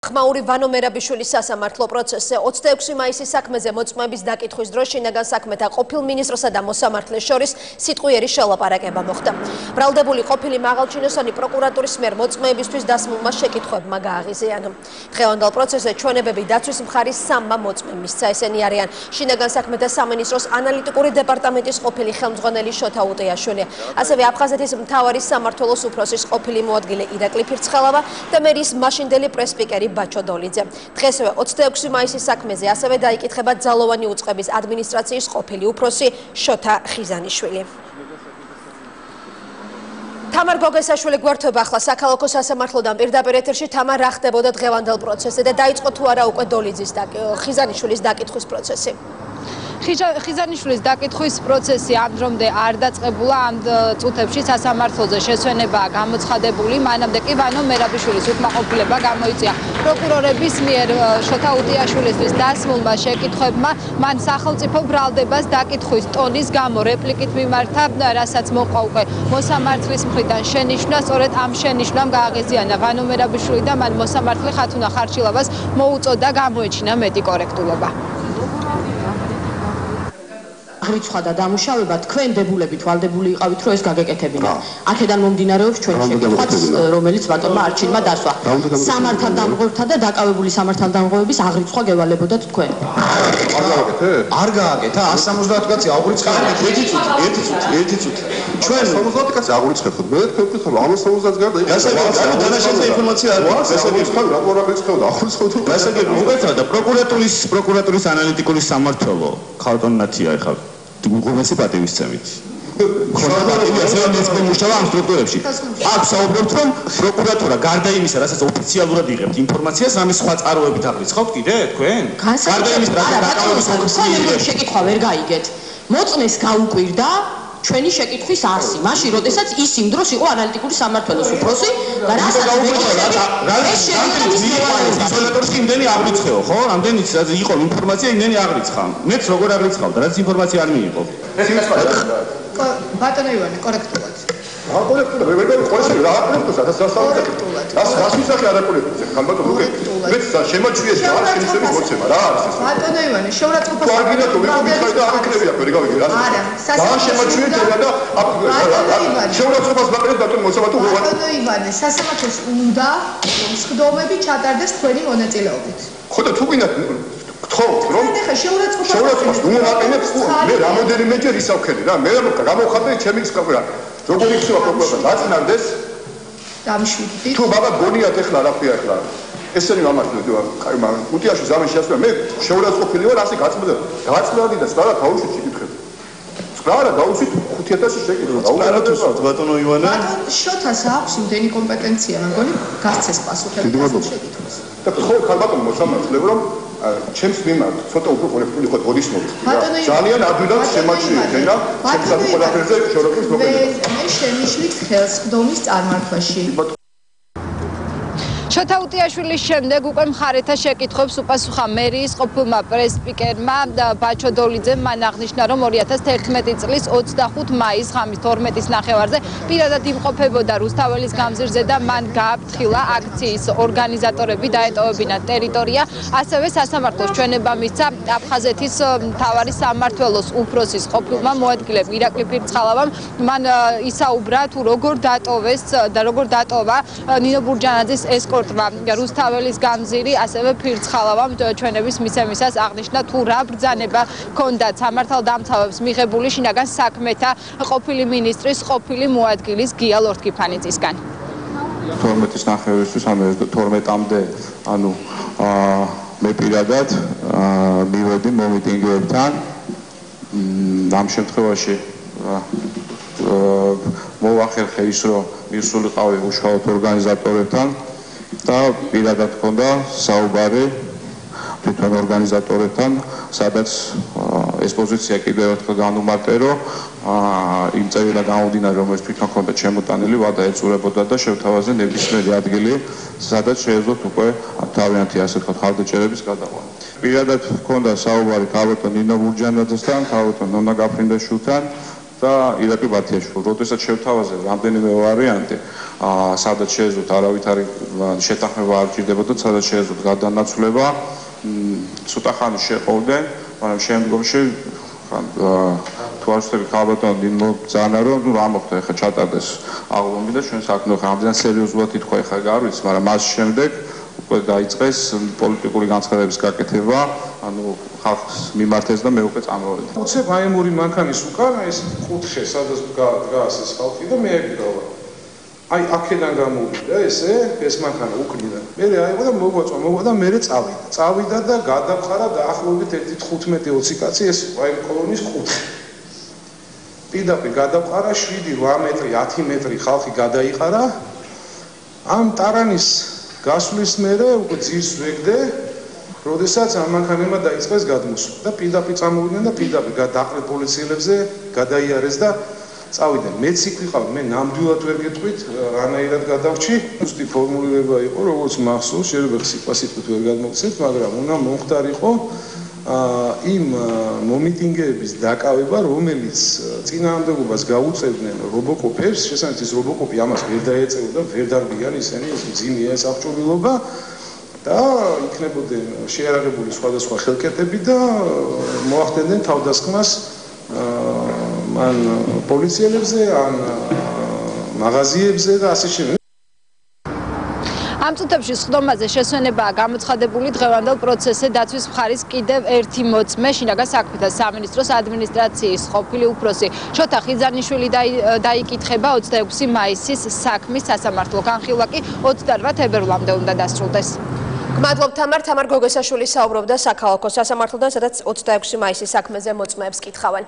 ხმაური ვანო მერაბიშვილის სასამართლო პროცესზე 26 მაისის საქმეზე მოწმეების დაკითხვის დროს შინაგან საქმეთა ყოფილ მინისტრსა და მოსამართლეს შორის სიტყვიერი შელაპარაკება მოხდა. ბრალდებული ყოფილი მაღალჩინოსანი პროკურატურის მიერ მოწმეებისთვის დასმულმა შეკითხვებმა გააღიზიანა. დღევანდელ პროცესზე ჩვენებები დაცვის მხარის სამმა მოწმემ მისცა. ესენი არიან შინაგან საქმეთა სამინისტროს ანალიტიკური დეპარტამენტის ყოფილი ხელმძღვანელი შოთა უტეაშვილი, ასევე აფხაზეთის მთავარი სამმართველოს უფროსის ყოფილი მოადგილე ირაკლი ფირცხალავა და მერის მაშინდელი პრესპიკერი ბაჩო დოლიძე. დღესვე 26 მაისის საქმეზე ასევე დაიკითხება ძალოვანი უწყების ადმინისტრაციის ყოფილი უფროსი შოთა ხიზანიშვილი. თამარ გოგესაშვილი გვერდება ახლა საქალაქო სასამართლოდან პირდაპირ ეთერში. თამარ, რა ხდებოდა დღევანდელ პროცესზე და დაიწყო თუ არა უკვე დოლიძის და ხიზანიშვილის დაკითხვის პროცესი? ხიზანიშვილის დაკითხვის პროცესი ამ დრომდე არ დაწყებულა. ამ წუთებში სასამართლოზე შესვენებაა გამოცხადებული. მანამდე კი ვანო მერაბიშვილის უკმაყოფილება გამოიწვია პროკურორების მიერ შოთა უტეაშვილისთვის დასმულმა შეკითხვებმა. მან სახელმწიფო ბრალდებას დაკითხვის ტონის გამო რეპლიკით მიმართა, რასაც მოყვა უკვე მოსამართლის მხრიდან შენიშვნა. სწორედ ამ შენიშვნამ გააღიზიანა ვანო მერაბიშვილი და მან მოსამართლე ხათუნა ხარჩილავას მოუწოდა გამოეჩინა მეტი კორექტულობა. აღრიცხვა და დამუშავება თქვენ დებულებით ვალდებული იყავით რომ ეს გაგეკეთებინა. აქედან მომდინარეობს ჩვენი შეკითხვაც, რომელიც ბატონმა არჩილმა დასვა. სამართალდამღვრთა და დაკავებული სამართალდამღვრების აღრიცხვა გევალებოდათ თქვენ. არ გააკეთა 170 კაცი აღრიცხავთ. ერთი წუთი. ჩვენ 70 კაცი აღრიცხავთ. მე თქვენ ხომ 170-ს გარდა განაშენდა ინფორმაცია არ აქვს. ესეგი რა აღრიცხავთ, აღრიცხავთ. ესეგი მოგეცადა და პროკურატურის ანალიტიკური სამმართველო ქალტონათია ეხლა უღრმესი პატივისცემით. მუშაობა ამ სტრუქტურებში. აქ საუბრობთ, რომ პროკურატურა გარდა იმისა, რასაც ოფიციალურად იღებთ ინფორმაციას, რამე სხვა წყაროებით აღრიცხავთ კიდე თქვენ? გარდა იმისა, რასაც დაკავების კონკრეტული შეკითხვა ვერ გაიგეთ. მოწმეს გაუკვირდა ჩვენი შეკითხვის არსი. მაშინ, როდესაც ის იმ დროს იყო ანალიტიკური სამმართველოს უფროსი და რასაც ისოლატორში იმდენი აღრიცხეო, ხო? რამდენიც რაც იყო ინფორმაცია, იმდენი აღრიცხა. მეც როგორ აღრიცხავდა, რაც ინფორმაცია არ მიიღო. ეს იმას ყარა. ბატონო ივანე, კორექტულად. აკორექტულად, მე ვეღარ ყოველში რა აკორექტულად, რას მისახე არ აკორექტულად. ხალბატონო, მეც შემოჩვიეს შემისების მოცემა, რა არის ეს? ბატონო ივანე, შეურაცხყოფა. კარგინატო, მე მიხარ და არ აკრები აქ, ვერ გავიგე რა. არა, შემოჩვიეს და შეურაცხყოფას მაყრეთ ბატონო მოსამართლე. ბატონო ივანე, სასამართლოს უნდა სხდომები ჩატარდეს თქვენი მონაწილეობით. ხო და თუ გინდათ ხო რომ შეურაცხყოფას უმოაყენებს მე რამოდენიმეჯერ ისავქენი რა მე გამოვხატე ჩემი სკაპერა როგორი ხსოვა პროკურორს დაწინარდეს დამშვიდდი თუ ბაბა გონიათ ეხლა რა ქვია ეხლა ესენი მამაკაცი უტიაში ზამენში ასვლა მე შეურაცხყოფილი ვარ ასე გაწმდა და სწორად გაუშვით შეკითხები სწორად გაუშვით 5000 შეკითხვა დაუყარეთ ბატონო ივანე შოთას აქვს იმდენი კომპეტენცია მეგონი გასცეს პასუხები შეკითხვას და ხო ხალბატონო მოსამართლე რომ ჩემს მიმართ ცოტა უფრო კორექტული ხო გოდისმოთ ძალიან ადვილად შემაჩნიეთ და ჩემსადმი ყველაფერზე შოროკის მოგენება მე შემიშლით ხელსხდომის წარმართვაში შოთა უტეაშვილის შემდეგ უკვე მხარეთა შეკითხვებს უპასუხა მერიის ყოფილმა პრესპიკერმა ბაჩო დოლიძემ. მან აღნიშნა, რომ 2011 წლის 25 მაის ღამის 12-ის ნახევარზე პირადად იმყოფებოდა რუსთაველის გამზირზე და მან გააფრთხილა აქციის ორგანიზატორები დაეტოვებინათ ტერიტორია. ასევე სასამართლოს ჩვენება მისცა აფხაზეთის მთავარი სამმართველოს უფროსის ყოფილმა მოადგილემ ირაკლი ფირცხალავამ. მან ისაუბრა თუ როგორ დატოვეს და როგორ დატოვა ნინო ბურჯანაძის ესკორტ რუსთაველის გამზირი, ასევე ფირცხალავამ ჩვენების მისცემისას აღნიშნა თუ რა ბრძანება ჰქონდათ სამართალდამცავებს მიღებული შინაგან საქმეთა ყოფილი მინისტრის ყოფილი მოადგილის გია ლორთქიფანიძისგან. 12-ის ნახევრისთვის, ანუ 12-მდე, ანუ მე პირადად მივედი მომიტინგეებთან. ამ შემთხვევაში მოვახერხე ის, რომ მისულიყავი უშუალოდ ორგანიზატორებთან და პირადად ჰქონდა საუბარი თვითონ ორგანიზატორებთან, სადაც ეს პოზიცია კიდევ ერთხელ განუმარტე, რომ იმ წერილად გამომდინარე, რომელიც თვითონ ჰქონდა შემოტანილი, ვადა ეწურებოდა და შევთავაზე ნებისმიერი ადგილი, სადაც შეეძლოთ უკვე თავიანთი ასე ვთქვათ ხალხდაჭერების გადაყვანა. პირადად ჰქონდა საუბარი ქალბატონ ნინო ბურჯანაძესთან, ქალბატონ ნონა გაფრინდაშვილთან და ირაკლი ბათიაშვილი. როდესაც შევთავაზებ რამდენიმე ვარიანტი, სადაც შეეძლოთ არავითარი შეთანხმება არ ჭირდებოდა, სადაც შეეძლოთ გადანაცვლება, ცოტა ხანი შეყოვდნენ, მაგრამ შემდგომში თუ არ ვცდები ხალბატონო მიმობძანა რომ რა მოხდა ეხლა ჩატარდეს აღლომი და ჩვენ საქმე ხა ამდენ სერიოზულად ითქვა ეხლა გარვიც, მაგრამ მას შემდეგ უკვე დაიწყეს პოლიტიკური განცხადების გაკეთება, ანუ ხალხს მიმართეს და მე უკვე წამოვედი. უცებ აი ამ ორი მანქანის უკან ეს კუთხე სადაც დგას ეს ხალხი და მე ეგდავა. აი აქედან გამოვიდა ეს მანქანა უკნიდან. მე აიღო და მოგვაწვა და მე წავიდა და გადავხარა დაახლოებით 1.15-20 კაცი ეს აი კოლონის კუთხე. პირდაპირ გადავყარა 7-8 მეტრი, 10 მეტრი ხალხი გადაიყარა. ამ ტარანის გასვლის მერე უკვე ძირს ვეგდე, როდესაც ამ მანქანებმა დაიწყეს გადმოსვლა და პირდაპირ წამოვიდნენ და პირდაპირ დაყრდნ პოლიციელებზე, გადაიარეს და წავიდნენ. მეც იქ ვიყავ, მე ნამდვილად ვერ გეტყვით, რანაირად გადავრჩი. ზუსტი ფორმულირება იყო, როგორც მახსოვს, შეიძლება სიტყვით ვერ გადმოგცეთ, მაგრამ უნდა მომხდარიყო იმ მომიტინგეების დაკავება, რომელიც წინააღმდეგობას გაუწევდნენ რობოკოპებს, შესაძლოა ეს რობოკოპი ამას ვერ დაეწეოდა, ვერ დარბიან ისინი, ეს მძიმეა ეს აღჭურვილობა და იქნებოდნენ შეიარაღებული სხვადასხვა ხელკეტები და მოახდენდნენ თავდასხმას ან პოლიციელებზე, ან მაღაზიებზე და ასე შემდეგ. ამ წუთებში სხდომაზე შესვენებაა გამოცხადებული დღევანდელ პროცესზე დაცვის მხარის კიდევ ერთი მოწმე, შინაგან საქმეთა სამინისტროს ადმინისტრაციის ყოფილი უფროსი შოთა ხიზანიშვილი დაიკითხება 26 მაისის საქმის სასამართლო განხილვა კი 28 თებერვლამდე უნდა დასრულდეს. გმადლობთ თამარ გოგესაშვილი საუბრობდა საქალაქო სასამართლოდან, სადაც 26 მაისის საქმეზე მოწმეებს კითხავენ.